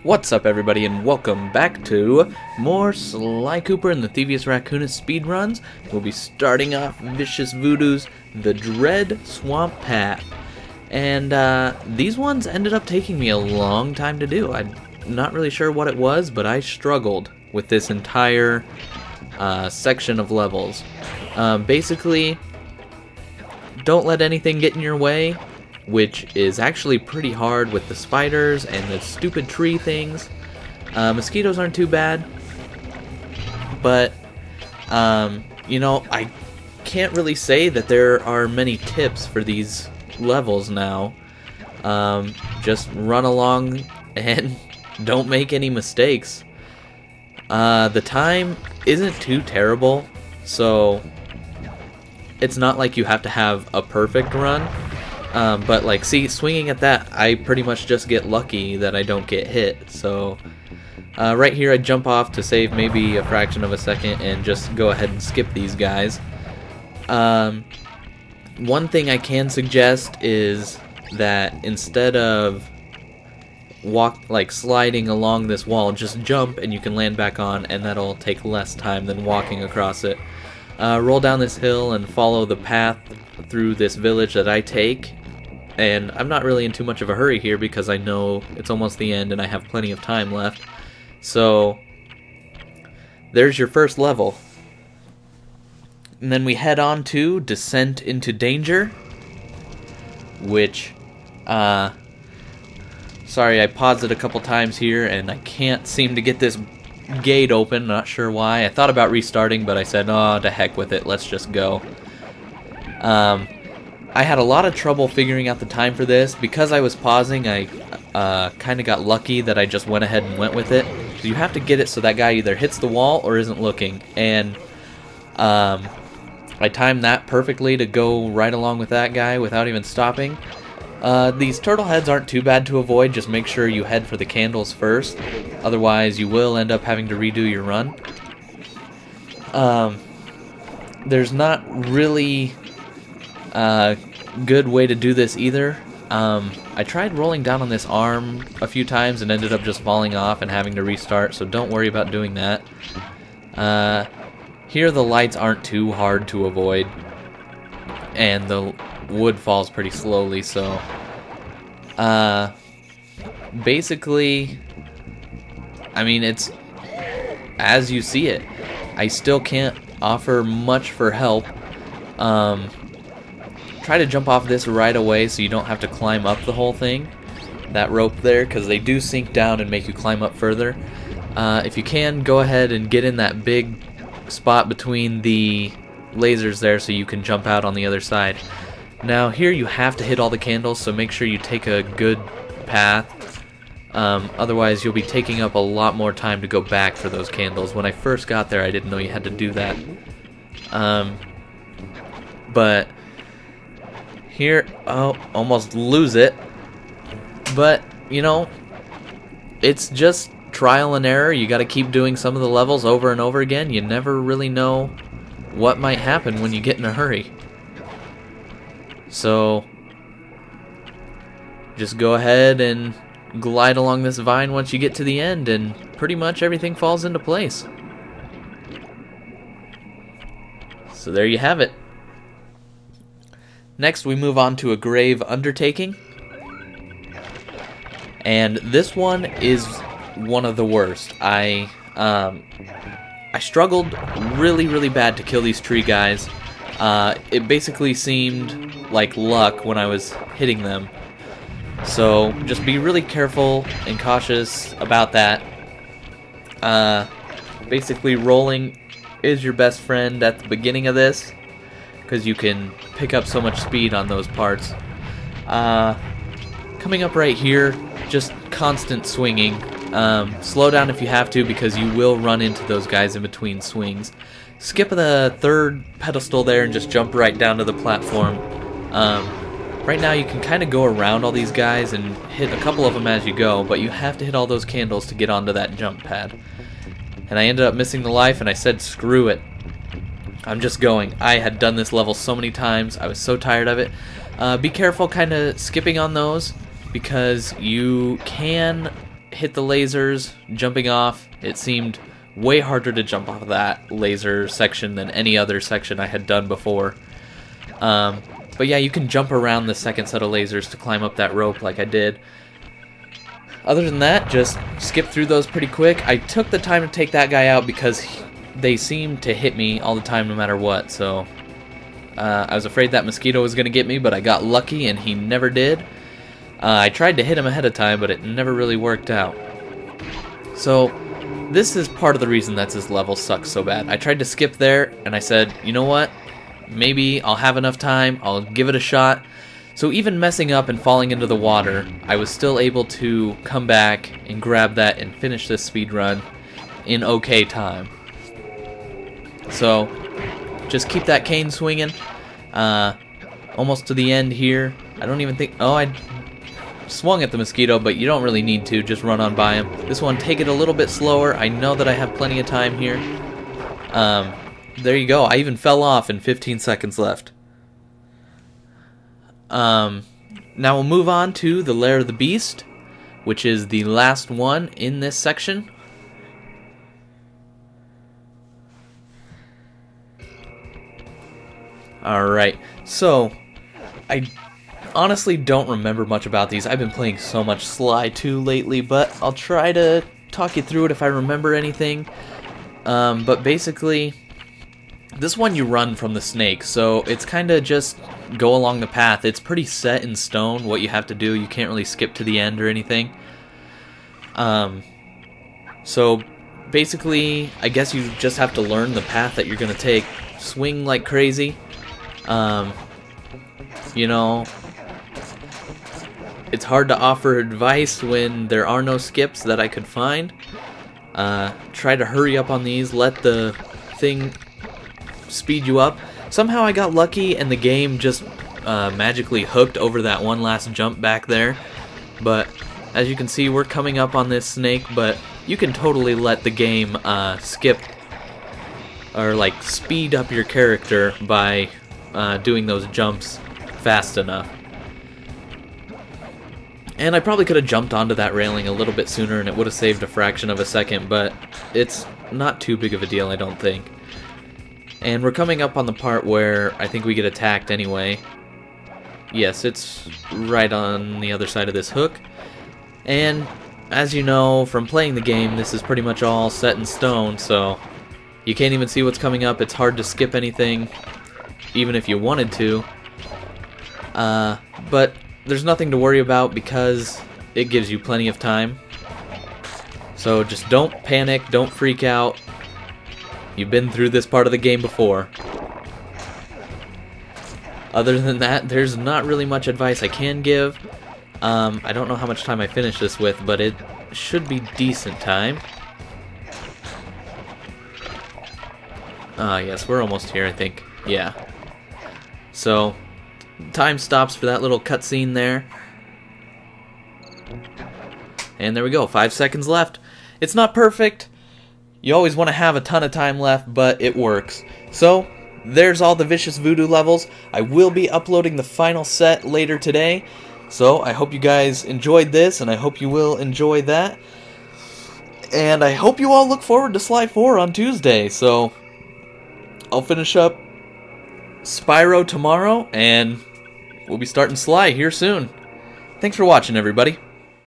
What's up, everybody, and welcome back to more Sly Cooper and the Thievius Raccoonus speedruns. We'll be starting off Vicious Voodoo's The Dread Swamp Path. And these ones ended up taking me a long time to do. I'm not really sure what it was, but I struggled with this entire section of levels. Basically, don't let anything get in your way, which is actually pretty hard with the spiders and the stupid tree things. Mosquitoes aren't too bad, but you know, I can't really say that there are many tips for these levels now. Just run along and don't make any mistakes. The time isn't too terrible, so it's not like you have to have a perfect run. But like, see, swinging at that, I pretty much just get lucky that I don't get hit. So right here I jump off to save maybe a fraction of a second and just go ahead and skip these guys. One thing I can suggest is that instead of sliding along this wall, just jump and you can land back on, and that'll take less time than walking across it. Roll down this hill and follow the path through this village that I take. And I'm not really in too much of a hurry here because I know it's almost the end and I have plenty of time left. So there's your first level. And then we head on to Descent into Danger, which, sorry, I paused it a couple times here and I can't seem to get this gate open. Not sure why. I thought about restarting, but I said, oh, to heck with it, let's just go. I had a lot of trouble figuring out the time for this. Because I was pausing, I kind of got lucky that I just went ahead and went with it. So you have to get it so that guy either hits the wall or isn't looking. And I timed that perfectly to go right along with that guy without even stopping. These turtle heads aren't too bad to avoid. Just make sure you head for the candles first. Otherwise, you will end up having to redo your run. There's not really a good way to do this either. I tried rolling down on this arm a few times and ended up just falling off and having to restart, so don't worry about doing that. Here the lights aren't too hard to avoid, and the wood falls pretty slowly, so basically, I mean, it's as you see it. I still can't offer much for help. Try to jump off this right away so you don't have to climb up the whole thing, that rope there, because they do sink down and make you climb up further. If you can, go ahead and get in that big spot between the lasers there so you can jump out on the other side. Now here you have to hit all the candles, so make sure you take a good path. Otherwise you'll be taking up a lot more time to go back for those candles. When I first got there I didn't know you had to do that. But here, oh, almost lose it. But, you know, it's just trial and error. You gotta keep doing some of the levels over and over again. You never really know what might happen when you get in a hurry. So just go ahead and glide along this vine once you get to the end, and pretty much everything falls into place. So there you have it. Next we move on to a Grave Undertaking. And this one is one of the worst. I struggled really bad to kill these tree guys. It basically seemed like luck when I was hitting them. So just be really careful and cautious about that. Basically rolling is your best friend at the beginning of this, because you can pick up so much speed on those parts. Coming up right here, just constant swinging. Slow down if you have to, because you will run into those guys in between swings. Skip the third pedestal there and just jump right down to the platform. Right now you can kind of go around all these guys and hit a couple of them as you go, but you have to hit all those candles to get onto that jump pad. And I ended up missing the life, and I said screw it. I'm just going. I had done this level so many times. I was so tired of it. Be careful kind of skipping on those, because you can hit the lasers, jumping off. It seemed way harder to jump off of that laser section than any other section I had done before. But yeah, you can jump around the second set of lasers to climb up that rope like I did. Other than that, just skip through those pretty quick. I took the time to take that guy out because they seemed to hit me all the time no matter what, so I was afraid that mosquito was going to get me, but I got lucky and he never did. I tried to hit him ahead of time, but it never really worked out. So this is part of the reason that this level sucks so bad. I tried to skip there, and I said, you know what? Maybe I'll have enough time, I'll give it a shot. So even messing up and falling into the water, I was still able to come back and grab that and finish this speed run in okay time. So just keep that cane swinging. Almost to the end here. I don't even think... Oh, I swung at the mosquito, but you don't really need to. Just run on by him. This one, take it a little bit slower. I know that I have plenty of time here. There you go. I even fell off in 15 seconds left. Now we'll move on to the Lair of the Beast, which is the last one in this section. Alright, so I honestly don't remember much about these. I've been playing so much Sly 2 lately, but I'll try to talk you through it if I remember anything. But basically, this one you run from the snake, so it's kind of just go along the path. It's pretty set in stone what you have to do. You can't really skip to the end or anything. So basically, I guess you just have to learn the path that you're going to take. Swing like crazy. You know, it's hard to offer advice when there are no skips that I could find. Try to hurry up on these, let the thing speed you up. Somehow I got lucky and the game just magically hooked over that one last jump back there. But as you can see, we're coming up on this snake, but you can totally let the game skip or like speed up your character by doing those jumps fast enough. And I probably could have jumped onto that railing a little bit sooner and it would have saved a fraction of a second, but it's not too big of a deal, I don't think. And we're coming up on the part where I think we get attacked anyway. Yes, it's right on the other side of this hook. And as you know from playing the game, this is pretty much all set in stone, so you can't even see what's coming up. It's hard to skip anything, even if you wanted to. But there's nothing to worry about because it gives you plenty of time. So just don't panic, don't freak out. You've been through this part of the game before. Other than that, there's not really much advice I can give. I don't know how much time I finished this with, but it should be decent time. Yes, we're almost here, I think. Yeah. So, time stops for that little cutscene there. And there we go, 5 seconds left. It's not perfect. You always want to have a ton of time left, but it works. So, there's all the Vicious Voodoo levels. I will be uploading the final set later today. So, I hope you guys enjoyed this, and I hope you will enjoy that. And I hope you all look forward to Sly 4 on Tuesday. So, I'll finish up Spyro tomorrow, and we'll be starting Sly here soon. Thanks for watching, everybody.